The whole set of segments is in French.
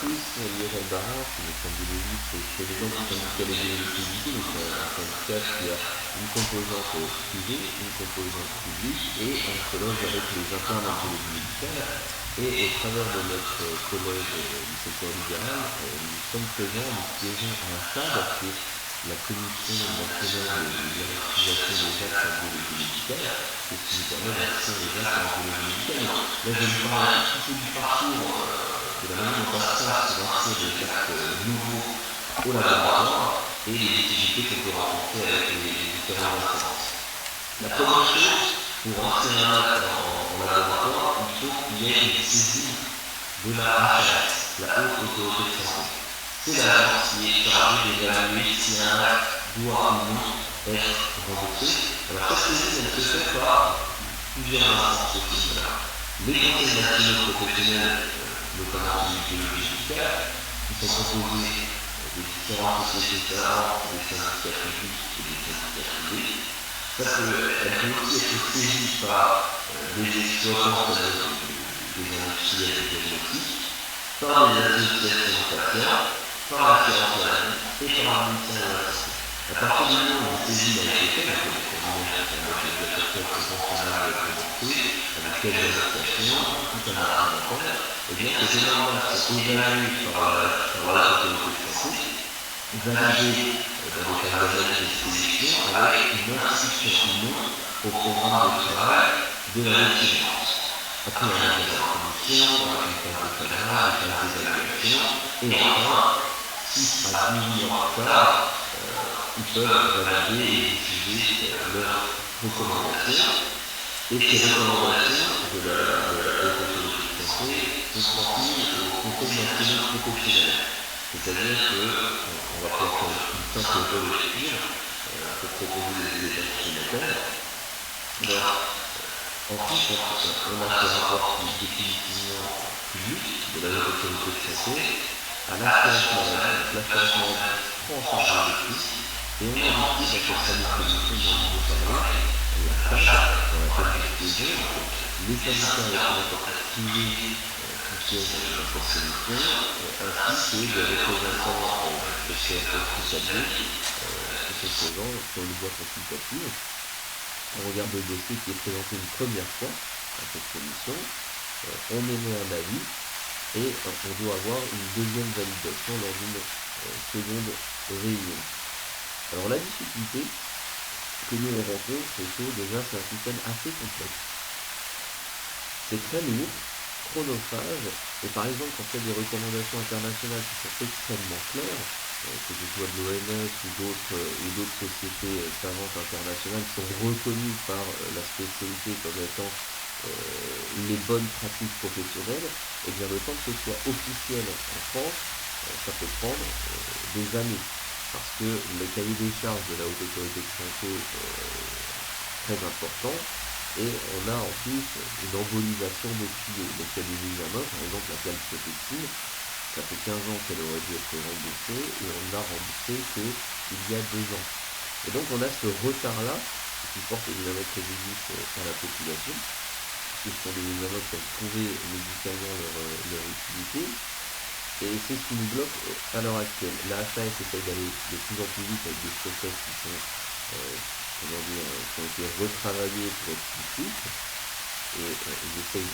plus, Lionel Barra, qui est médecin biologiste et président du syndicat des biologistes médicaux, donc un syndicat qui a une composante privée, une composante publique, et on se loge avec les internes en biologie médicale. Et au travers de notre collège du secteur libéral, nous sommes présents, nous siégeons à la FAD, qui est la commission nationale de hiérarchisation des actes en biologie médicale, c'est ce qui nous permet d'inscrire les actes en biologie médicale. Là, je vais vous parler un petit peu du parcours, de la manière dont on se passe pour inscrire des actes nouveaux au laboratoire et les difficultés qu'on peut rencontrer avec les différents instances. La première chose, pour inscrire un acte en laboratoire, il faut qu'il y ait une saisie de la HAS, la Haute Autorité de Santé. C'est l'agence qui est chargée d'évaluer si un acte doit ou non être remboursé. Alors cette saisie, elle se fait par plusieurs instances possibles. Les conseils nationaux professionnels, notamment en biologie médicale, qui sont composés des différentes sociétés savantes, des syndicats publics et des syndicats privés. Elle peut aussi être saisie par des exploitants comme des industriels de diagnostic, par des associations de patients, par l'assurance maladie et par le ministère de la Santé. À partir du moment où une saisie a été faite, donc on imagine qu'on a des personnes qui sont en train d'être remboursées, avec quelle vérification, tout un montant, et bien ces éléments-là sont évalués par la Autorité de Santé, validés dans des périodes de sélection avec une inscription ou non au programme de travail de l'année suivante. Après, on a des commissions, on a une phase de cadrage, une phase d'évaluation, et enfin, 6 à 12 mois plus tard, ils peuvent valider et diffuser leurs recommandations. Et ces recommandations de la Haute Autorité de Santé sont transmises au Conseil national professionnel. C'est-à-dire qu'on va pouvoir faire une simple relecture pour proposer des idées supplémentaires. Ensuite, on a ce rapport qui est définitivement public de la Haute Autorité de Santé à l'assurance maladie. Donc l'assurance maladie prend en charge le prix et on a discuté dans cette fameuse commission dont je vous parlais, la FAD, dans laquelle je siégeais, les syndicats représentants privés qui siègent dans cette commission, ainsi que des représentants du secteur hospitalier qui sont présents sur une voie consultative. On regarde le dossier qui est présenté une première fois à cette commission, on émet un avis et on doit avoir une deuxième validation lors d'une seconde réunion. Alors la difficulté que nous on rencontre, c'est que déjà c'est un système assez complexe. C'est très lourd, chronophage, et par exemple quand il y a des recommandations internationales qui sont extrêmement claires, que ce soit de l'OMS ou d'autres sociétés savantes internationales qui sont reconnues par la spécialité comme étant les bonnes pratiques professionnelles, et bien le temps que ce soit officiel en France, ça peut prendre des années, parce que le cahier des charges de la Haute Autorité de Santé est très important, et on a en plus une embolisation des tuyaux. Donc il y a des examens, par exemple la calprotectine, ça fait 15 ans qu'elle aurait dû être remboursée, et on ne l'a remboursée qu'il y a 2 ans. Et donc on a ce retard-là, qui porte évidemment préjudice à la population, ce sont des examens qui ont prouvé médicalement leur utilité, et c'est ce qui nous bloque à l'heure actuelle. La HAS essaye d'aller de plus en plus vite avec des process qui sont qui ont été retravaillés pour être plus souples, et ils essayent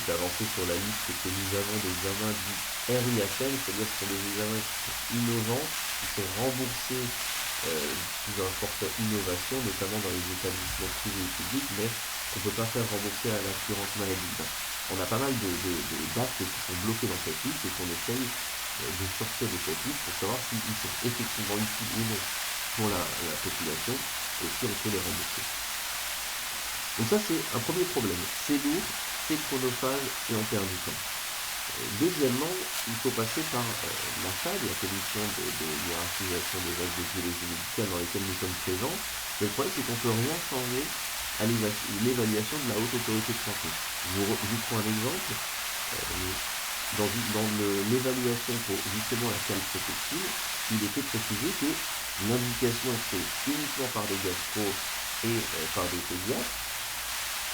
d'avancer sur la liste que nous avons d'examens du RIHM, c'est-à-dire que ce sont des examens qui sont innovants, qui sont remboursés sous un forfait innovation, notamment dans les établissements privés et publics, mais qu'on ne peut pas faire rembourser à l'assurance maladie. Donc, on a pas mal d'actes qui sont bloqués dans cette liste et qu'on essaye de sortir de cette liste pour savoir s'ils sont effectivement utiles ou non pour la population et si on peut les rembourser. Donc ça c'est un premier problème, c'est lourd, c'est chronophage et on perd du temps. Deuxièmement, il faut passer par la FAD, la commission de hiérarchisation des actes de biologie médicale dans lesquels nous sommes présents. Mais le problème c'est qu'on ne peut rien changer à l'évaluation de la Haute Autorité de Santé. Je vous prends un exemple. Dans l'évaluation pour justement la calprotectine, il était précisé que l'indication c'est uniquement par des gastros et par des pédiatres,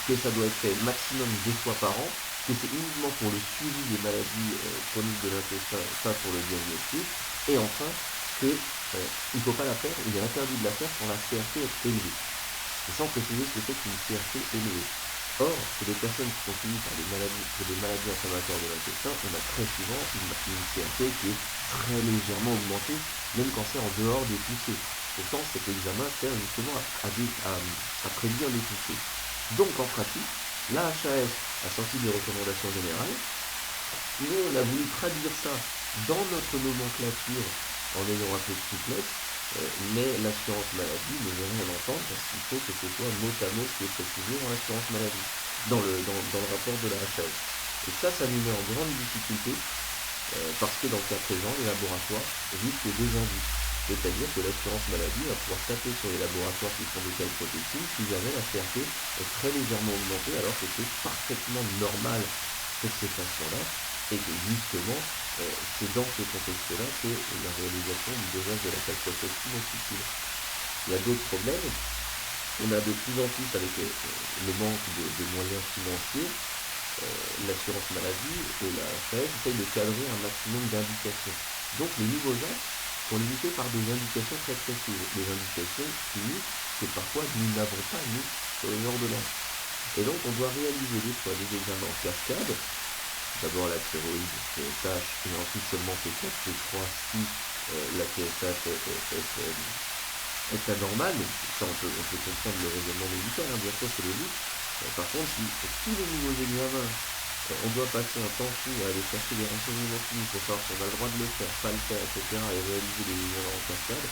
que ça doit être fait maximum 2 fois par an que c'est uniquement pour le suivi des maladies chroniques de l'intestin, pas pour le diagnostic, et enfin que il ne faut pas la faire, il est interdit de la faire quand la CRP est élevée. Et sans préciser ce que c'est qu'une CRP élevée. Or, chez les personnes qui sont suivies par des maladies inflammatoires de l'intestin, on a très souvent une CRP qui est très légèrement augmentée, même quand c'est en dehors des poussées. Pourtant, cet examen sert justement à prédire les poussées. Donc, en pratique, la HAS a sorti des recommandations générales. Nous, on a voulu traduire ça dans notre nomenclature en ayant un peu de souplesse, mais l'assurance maladie ne veut rien entendre parce qu'il faut que ce soit mot à mot ce qui est précisé dans l'assurance maladie, dans le rapport de la HAS. Et ça nous met en grande difficulté parce que dans le cas présent, les laboratoires risquent des indus. C'est-à-dire que l'assurance maladie va pouvoir taper sur les laboratoires qui font des calprotectines si jamais la CRP est très légèrement augmentée alors que c'est parfaitement normal pour ces patients-là et que justement c'est dans ce contexte-là que la réalisation du dosage de la calprotectine est utile. Il y a d'autres problèmes. On a de plus en plus avec le manque de moyens financiers, l'assurance maladie et la HAS essayent de cadrer un maximum d'indications. Donc les nouveaux actes sont limités par des indications très précises, des indications cliniques que parfois nous n'avons pas, nous, sur les ordonnances. Et donc on doit réaliser des fois des examens en cascade, d'abord la thyroïde, TSH, et ensuite seulement T4, T3 si la TSH est anormale, ça on peut comprendre le raisonnement médical, bien sûr c'est logique. Par contre, si tous les nouveaux examens, on doit passer un temps fou à aller chercher des renseignements cliniques pour savoir si on a le droit de le faire, pas le faire, etc., et réaliser les examens en cascade,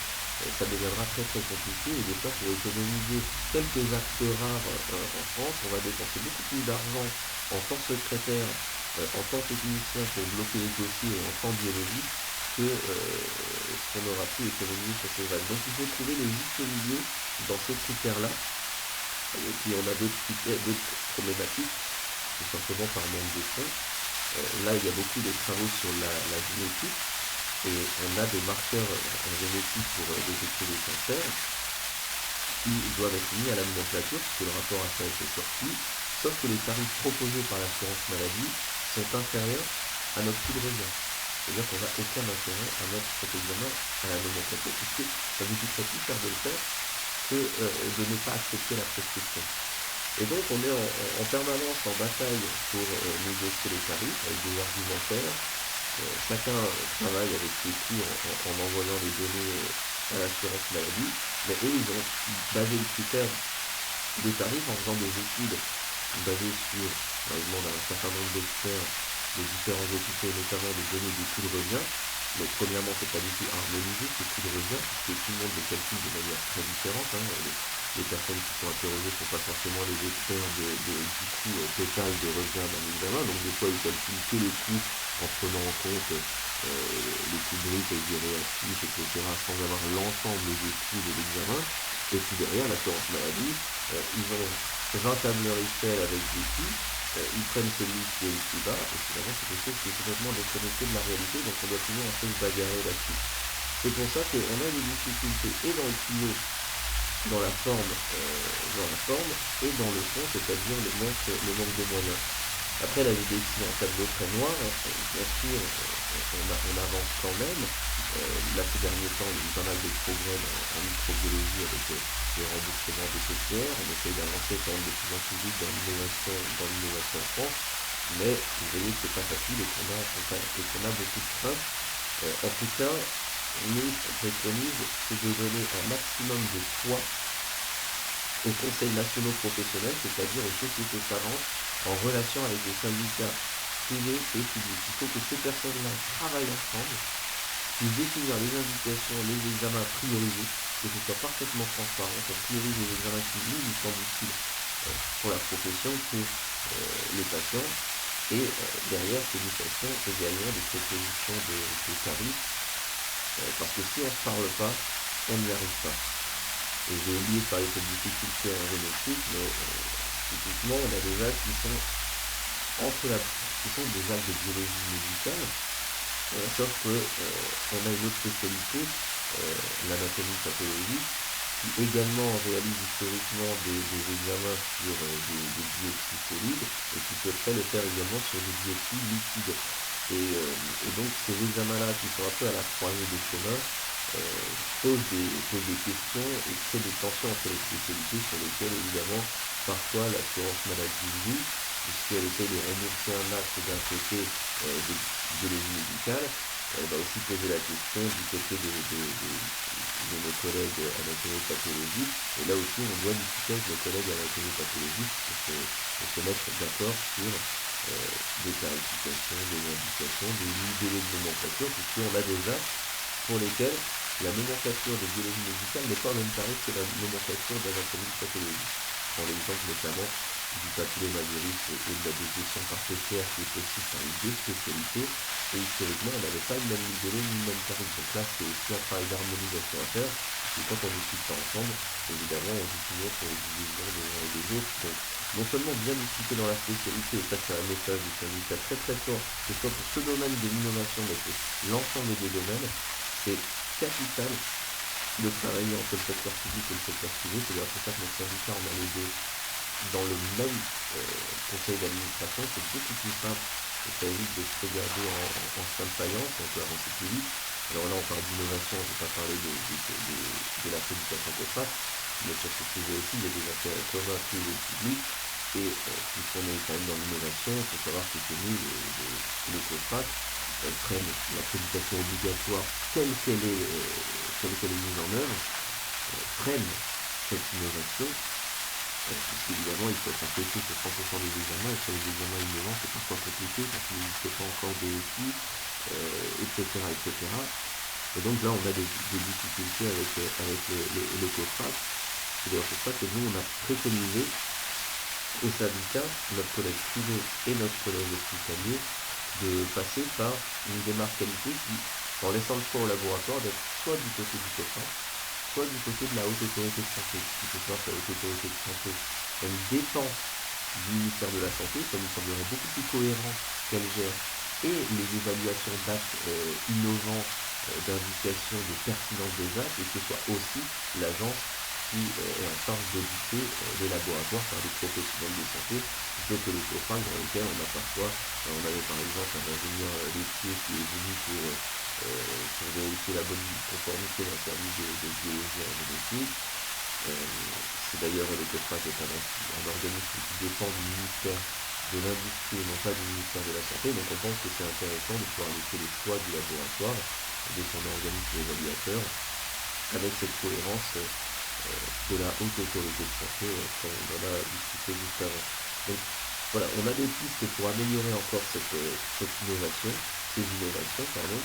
ça deviendra très très compliqué, et des fois pour économiser quelques actes rares en France, on va dépenser beaucoup plus d'argent en temps secrétaire, en tant que technicien pour bloquer les dossiers et en temps biologique que ce qu'on aura pu économiser sur ces vagues. Donc il faut trouver le juste milieu dans ces critères-là. Et puis on a d'autres problématiques, tout simplement par manque de fonds. Là, il y a beaucoup de travaux sur la génétique, et on a des marqueurs en génétique pour détecter les cancers qui doivent être mis à la nomenclature, puisque le rapport à ça a été sorti, sauf que les tarifs proposés par l'assurance maladie sont inférieurs à notre coût de revient. C'est-à-dire qu'on n'a aucun intérêt à mettre cet examen à la nomenclature, puisque ça vous coûterait plus cher de le faire que de ne pas accepter la prescription. Et donc on est en permanence en bataille pour négocier les tarifs avec des argumentaires. Chacun travaille avec ses coûts en envoyant les données à l'assurance maladie, mais eux ils ont basé le critère des tarifs en faisant des études basées sur, ils demandent à un certain nombre d'experts de différents hôpitaux, notamment de donner des coûts de revient. Mais premièrement, c'est pas du tout harmonisé ces coûts de revient, puisque tout le monde les calcule de manière très différente. Les personnes qui sont interrogées ne sont pas forcément les experts du coût total de revient d'un examen. Donc des fois, ils calculent que le coût en prenant en compte les coûts bruts et les réactifs, etc., sans avoir l'ensemble des coûts de l'examen. Et puis derrière, l'assurance maladie, ils ont 20 tableurs Excel avec des coûts. Ils prennent celui qui est le plus bas, et finalement c'est quelque chose qui est complètement déconnecté de la réalité, donc on doit toujours un peu se bagarrer là-dessus. C'est pour ça qu'on a des difficultés et dans le tuyau, dans la forme et dans le fond, c'est-à-dire le manque de moyens. Après, là, j'ai dessiné un tableau très noir, bien sûr, on avance quand même. Là, ces derniers temps, il y a eu pas mal de progrès en microbiologie avec les remboursements des PCR. On essaye d'avancer quand même de plus en plus vite dans l'innovation en France. Mais vous voyez que c'est pas facile et qu'on a beaucoup de craintes. En tout cas, nous, ce qu'on préconise, c'est de donner un maximum de poids aux conseils nationaux professionnels, c'est-à-dire aux sociétés savantes, en relation avec les syndicats privés et publics. Il faut que ces personnes-là travaillent ensemble, puissent définir les indications, les examens priorisés, que ce soit parfaitement transparent, qu'on priorise les examens qui nous semblent utiles pour la profession, pour les patients, et derrière que nous fassions également des propositions de tarifs, parce que si on ne se parle pas, on n'y arrive pas. Et j'ai oublié de parler de cette difficulté en génétique, mais typiquement on a des actes qui sont des actes de biologie médicale, sauf que on a une autre spécialité, l'anatomie pathologique, qui qui également réalise historiquement des examens sur des biopsies solides et qui souhaiterait le faire également sur des biopsies liquides. Et donc ces examens-là qui sont un peu à la croisée des chemins posent des questions et créent des tensions entre les spécialités sur lesquelles évidemment parfois l'assurance maladie joue, puisqu'elle essaie de rembourser un acte d'un côté de biologie médicale. Elle va aussi poser la question du côté de nos collègues anatomopathologistes. Et là aussi, on doit discuter avec nos collègues anatomopathologistes pour se mettre d'accord sur des clarifications, des indications, des délais de nomenclature, puisqu'on a des actes pour lesquels la nomenclature de biologie médicale n'est pas au même tarif que la nomenclature d'anatomie pathologique. Je prends l'exemple notamment du papillomavirus et de la détection par PCR qui est possible par les deux spécialités, et historiquement on n'avait pas le même délai ni le même tarif. Donc là c'est aussi un travail d'harmonisation à faire, et quand on ne discute pas ensemble, évidemment on joue toujours pour les divisions des uns et des autres. Donc non seulement bien discuter dans la spécialité, et ça c'est un message du syndicat très très fort, que ce soit pour ce domaine de l'innovation, mais pour l'ensemble des domaines, c'est capital de travailler entre le secteur public et le secteur privé. C'est d'ailleurs pour ça que notre syndicat, on a les deux dans le même conseil d'administration. C'est beaucoup plus simple et ça évite de se regarder en fin de faïence, on peut avancer plus vite. Alors là on parle d'innovation, je ne vais pas parler de l'accréditation COFRAC, mais sur ce sujet aussi il y a des intérêts communs privés et publics. Et puisqu'on est quand même dans l'innovation, il faut savoir que chez nous, le COFRAC prennent l'accréditation obligatoire telle qu'elle est mise en œuvre, prennent cette innovation, puisqu'évidemment il faut être apprécié sur 100% des examens, et sur les examens innovants c'est parfois compliqué parce qu'il n'existe pas encore des outils, etc., etc. Et donc là on a des difficultés avec le COFRAC. C'est d'ailleurs pour ça que nous on a préconisé au syndicat, notre collègue privé et notre collègue hospitalier, de passer par une démarche qualité qui, en laissant le choix au laboratoire d'être soit du côté du COFRAC, soit du côté de la haute autorité de santé. Il faut savoir que la haute autorité de santé, elle dépend du ministère de la Santé, ça nous semblerait beaucoup plus cohérent qu'elle gère et les évaluations d'actes innovants, d'indications de pertinence des actes, et que ce soit aussi l'agence qui est en charge d'auditer les laboratoires par des professionnels de santé, plutôt que le COFRAC dans lequel on a parfois, on avait par exemple un ingénieur laitier qui est venu pour vérifier la bonne conformité d'un service de biologie en génétique. C'est d'ailleurs le COFRAC est un organisme qui dépend du ministère de l'Industrie et non pas du ministère de la Santé, donc on pense que c'est intéressant de pouvoir laisser les choix du laboratoire, de son organisme évaluateur, avec cette cohérence de la haute autorité de santé, comme on en a discuté juste avant. Donc voilà, on a des pistes pour améliorer encore cette innovation, ces innovations, pardon.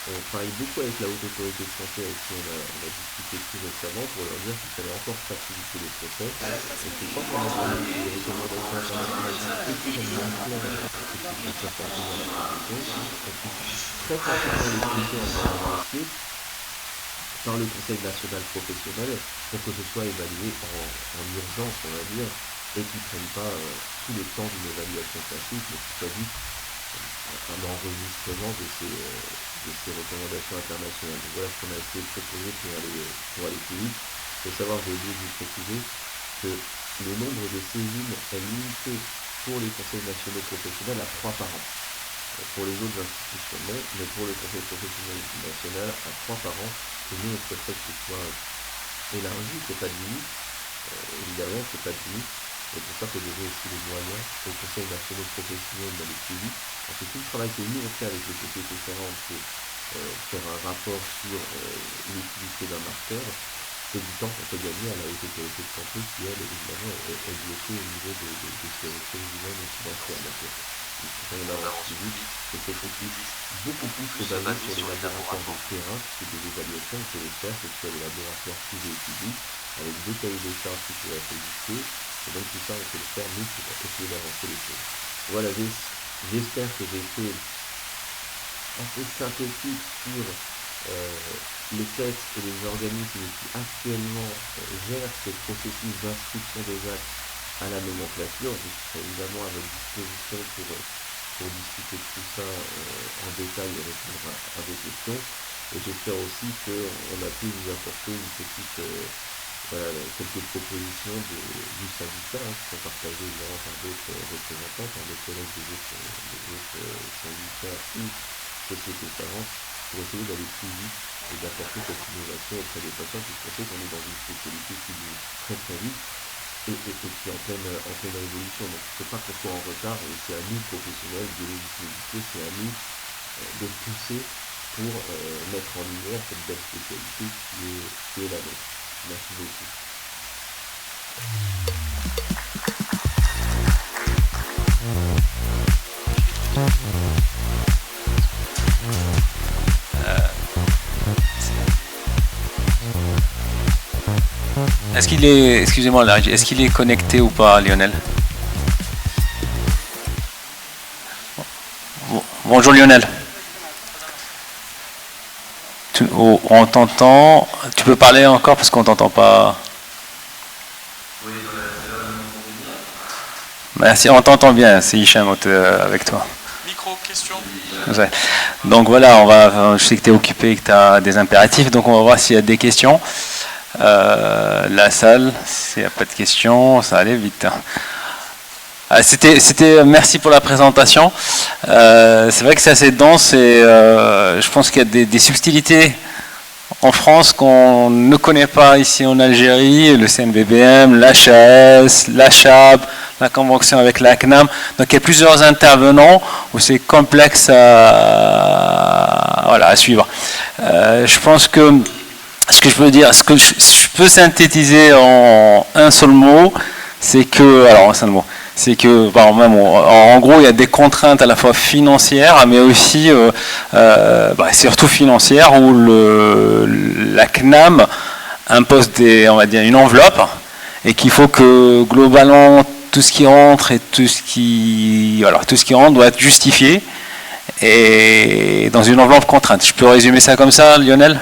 On travaille beaucoup avec la haute autorité de santé avec qui on a discuté plus récemment pour leur dire qu'il fallait encore faciliter les process, et que quand on a des recommandations internationales extrêmement claires et qui sont très portées dans la profession, on puisse très facilement les traiter en faisant un dossier par le Conseil national professionnel pour que ce soit évalué en urgence, on va dire, et qui ne prenne pas tout le temps d'une évaluation classique, mais qui soit juste un enregistrement de ces recommandations internationales. Donc voilà ce qu'on a essayé de proposer pour aller plus vite. Il faut savoir, j'ai oublié de vous préciser, que le nombre de saisines est limité pour les conseils nationaux professionnels à 3 par an. Pour les autres institutions non, mais pour le conseil professionnel national à 3 par an, et nous on souhaiterait que ce soit élargi, qu'il n'y ait pas de limite. Évidemment, qu'il n'y ait pas de limite. C'est pour ça qu'on donner aussi les moyens au conseil national professionnel d'aller plus vite. Parce que tout le travail que nous on fait avec les sociétés ferrantes pour faire un rapport sur l'utilité d'un marqueur, c'est du temps qu'on peut gagner à la haute autorité de santé qui, elle, évidemment, est bloquée au niveau de ses ressources humaines et financières. Donc, il faut qu'on avance plus vite et c'est qu'on puisse beaucoup plus se baser sur les laboratoires de terrain, puisque des évaluations, on peut les faire, que ce soit des laboratoires privés et publics, avec deux cahiers des charges qui pourraient être édictés. Et donc tout ça, on peut le faire, nous, pour essayer d'avancer les choses. Voilà, j'espère que j'ai été assez synthétique sur les textes et les organismes qui actuellement gèrent ce processus d'inscription des actes à la nomenclature. Je serai évidemment à votre disposition pour discuter de tout ça en détail et répondre à vos questions. Et j'espère aussi qu'on a pu vous apporter une petite voilà, quelques propositions du syndicat qui sont partagées évidemment par d'autres représentants, par des collègues des autres syndicats ou sociétés savantes, pour essayer d'aller plus vite et d'apporter cette innovation auprès des patients, puisqu'on sait qu'on est dans une spécialité qui bouge très très vite et qui est en pleine évolution. Donc c'est pas qu'on soit en retard, et c'est à nous, professionnels, biologistes médicaux, c'est à nous de pousser pour mettre en lumière cette belle spécialité qui est la nôtre. Merci beaucoup. Est-ce qu'il est, excusez-moi, est-ce qu'il est connecté ou pas, Lionel? Bonjour Lionel. On t'entend. Tu peux parler encore parce qu'on t'entend pas. Merci, on t'entend bien. C'est Hicham avec toi. Micro, question. Donc voilà, je sais que tu es occupé et que tu as des impératifs, donc on va voir s'il y a des questions. La salle, s'il n'y a pas de questions, ça allait vite. Merci pour la présentation. C'est vrai que c'est assez dense et je pense qu'il y a des subtilités en France qu'on ne connaît pas ici en Algérie, le CNVBM, l'HAS, l'HAB, la convention avec la CNAM. Donc il y a plusieurs intervenants où c'est complexe à suivre. Je pense que ce que je peux dire, ce que je peux synthétiser en un seul mot, c'est que, en gros, il y a des contraintes à la fois financières, mais aussi, surtout financières, où la CNAM impose une enveloppe, et qu'il faut que globalement tout ce qui rentre et tout ce qui rentre doit être justifié, et dans une enveloppe contrainte. Je peux résumer ça comme ça, Lionel ?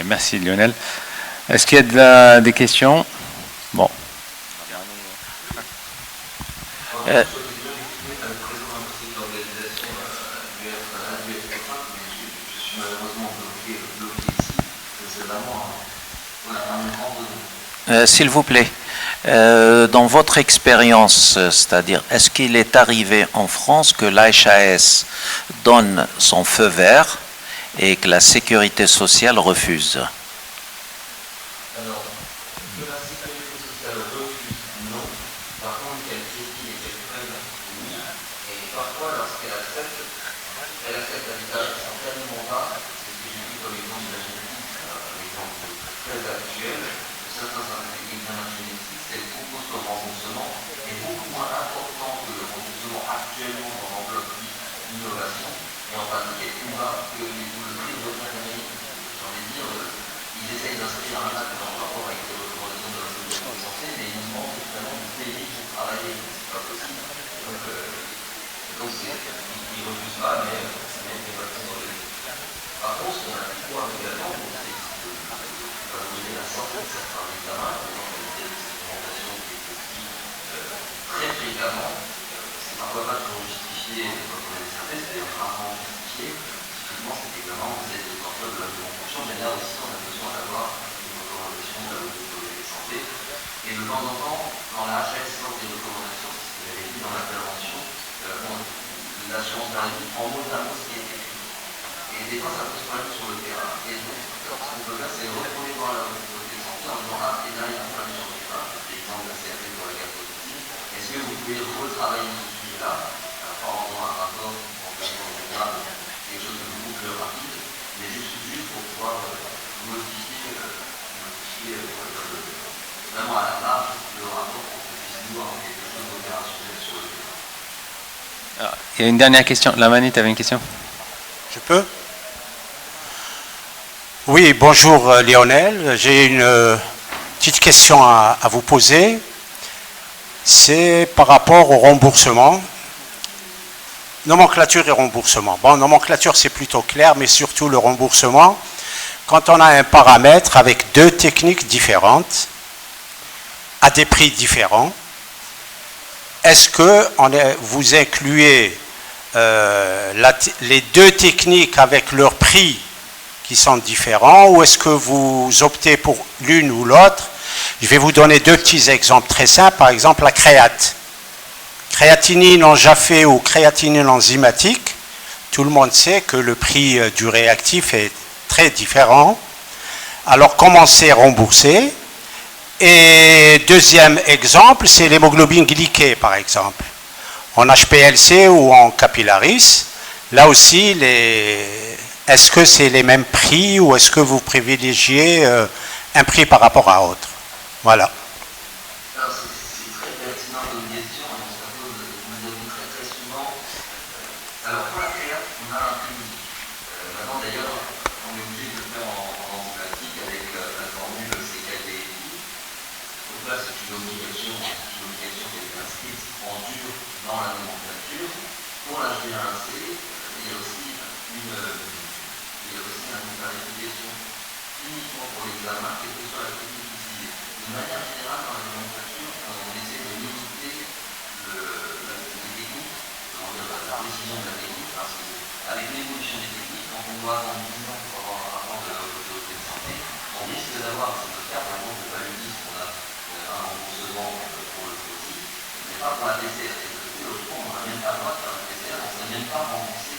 Merci Lionel. Est-ce qu'il y a des questions? Bon. S'il vous plaît, dans votre expérience, c'est-à-dire, est-ce qu'il est arrivé en France que l'HAS donne son feu vert et que la sécurité sociale refuse? Alors, que la sécurité sociale refuse, non. Par contre, qu'elle piétine et qu'elle prenne, oui. Et parfois, lorsqu'elle accepte des tarifs qui sont tellement bas, c'est ce que j'ai vu comme exemple de la génétique, un exemple très actuel, de certains examens génétiques, c'est le propose comme remboursement est beaucoup moins important que le remboursement actuellement dans l'enveloppe d'innovation, et en pratique est plus bas que le prix de revient d'Amérique. J'ai envie de dire, ils essayent d'inscrire un acte en rapport avec les recommandations de la sécurité santé, mais ils nous demandent évidemment de payer pour travailler, c'est pas possible. Donc ils ne refusent pas, mais les vaccins dans les... Par contre, ce qu'on a pu voir également, c'est de favoriser la sortie de certains examens, par exemple des recommandations qui est très fréquemment, c'est parfois pas toujours justifié quand on a des synthèses, c'est rarement justifié. Typiquement, cet examen, on essaie de sortir de la fonction, mais là aussi, on a besoin d'avoir une recommandation de la Haute Autorité de Santé. Et de temps en temps, quand la HAS sort des recommandations, c'est ce que j'avais dit dans l'intervention, l'assurance maladie en mot d'un mot ce qui est écrit. Et des fois, ça pose problème sur le terrain. Et donc, ce qu'on peut faire, c'est retourner voir la Haute Autorité de Santé en disant, ah, et là, il y a un problème sur le terrain, c'est l'exemple de la CRP pour la carte positive. Est-ce que vous pouvez retravailler ce sujet-là, pas en faisant un rapport, en faisant quelque chose de beaucoup plus rapide, mais juste pour pouvoir modifier vraiment à la marge le rapport pour qu'on puisse nous avoir quelque chose d'opérationnel sur le terrain. Il y a une dernière question. Lamani, tu avais une question? Je peux? Oui, bonjour Lionel. J'ai une petite question à vous poser. C'est par rapport au remboursement. Nomenclature et remboursement. Bon, nomenclature, c'est plutôt clair, mais surtout le remboursement. Quand on a un paramètre avec deux techniques différentes, à des prix différents, est-ce que vous incluez les deux techniques avec leurs prix qui sont différents, ou est-ce que vous optez pour l'une ou l'autre? Je vais vous donner deux petits exemples très simples. Par exemple, la créate. Créatinine en Jaffe ou créatinine enzymatique, tout le monde sait que le prix du réactif est très différent. Alors, comment c'est remboursé? Et deuxième exemple, c'est l'hémoglobine glyquée, par exemple. En HPLC ou en capillaris, là aussi, est-ce que c'est les mêmes prix ou est-ce que vous privilégiez un prix par rapport à autre? Voilà. Alors, c'est très pertinent comme question, on se pose, nous avons très souvent. Alors, pour la créate, on a un prix. Maintenant, d'ailleurs, on est obligé de le faire en enzymatique avec la formule CKD. Donc là, c'est une obligation qui est inscrite en dur dans la nomenclature. Pour la G1C, il y a aussi une clarification uniquement pour l'examen, quelle que soit la technique utilisée. De manière générale, dans la nomenclature, on essaie de limiter les techniques, la précision de la technique, parce qu'avec l'évolution des techniques, quand on doit attendre 10 ans pour avoir un rapport de la Haute Autorité de Santé, on risque d'avoir, c'est le cas par exemple de paludisme, on a un remboursement pour le produit, mais pas pour la PCR. Et logiquement, on n'a même pas le droit de faire la PCR, on ne s'est même pas remboursé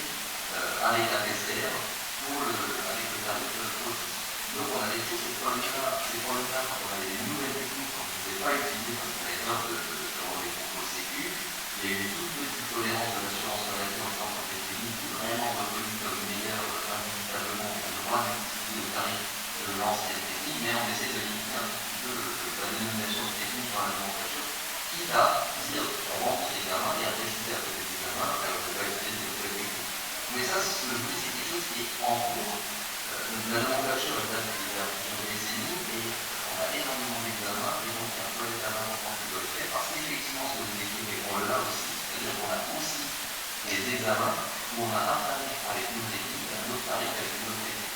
avec la PCR avec le tarif de produit. Donc on a laissé ces problèmes-là quand on avait des nouvelles techniques, quand on ne pouvait pas utiliser, parce qu'on avait peur de les contrôles sécu. Il y a eu une toute petite tolérance de l'assurance maladie en tant que technique vraiment reconnue comme meilleure indiscutablement pour le droit d'utiliser le tarif de l'ancienne technique, mais on essaie de limiter un petit peu la dénomination de technique dans la nomenclature, quitte à dire on rentre l'examen et à décider à côté de l'examen, alors on ne peut pas utiliser des nouvelles techniques. Mais ça, ce que je vous dis, c'est quelque chose qui est en cours. La nomenclature est date d'il y a plusieurs décennies et on a énormément d'examens et donc il y a un peu d'état important qui doit être fait parce qu'effectivement, ce que vous décrivez, on l'a aussi, c'est-à-dire qu'on a aussi des examens où on a un tarif avec une technique et un autre tarif avec une autre technique.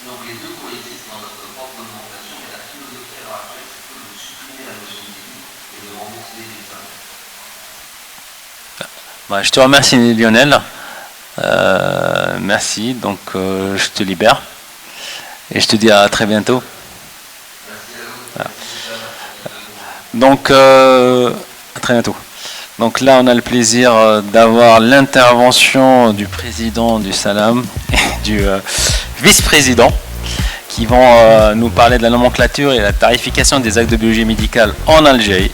Donc les deux coexistent dans notre propre nomenclature, mais la philosophie à l'heure actuelle, c'est plutôt de supprimer la notion de technique et de rembourser les examens. Je te remercie Lionel. Merci, donc je te libère et je te dis à très bientôt. Voilà. Donc à très bientôt. Donc là on a le plaisir d'avoir l'intervention du président du Salam et du vice-président qui vont nous parler de la nomenclature et la tarification des actes de biologie médicale en Algérie.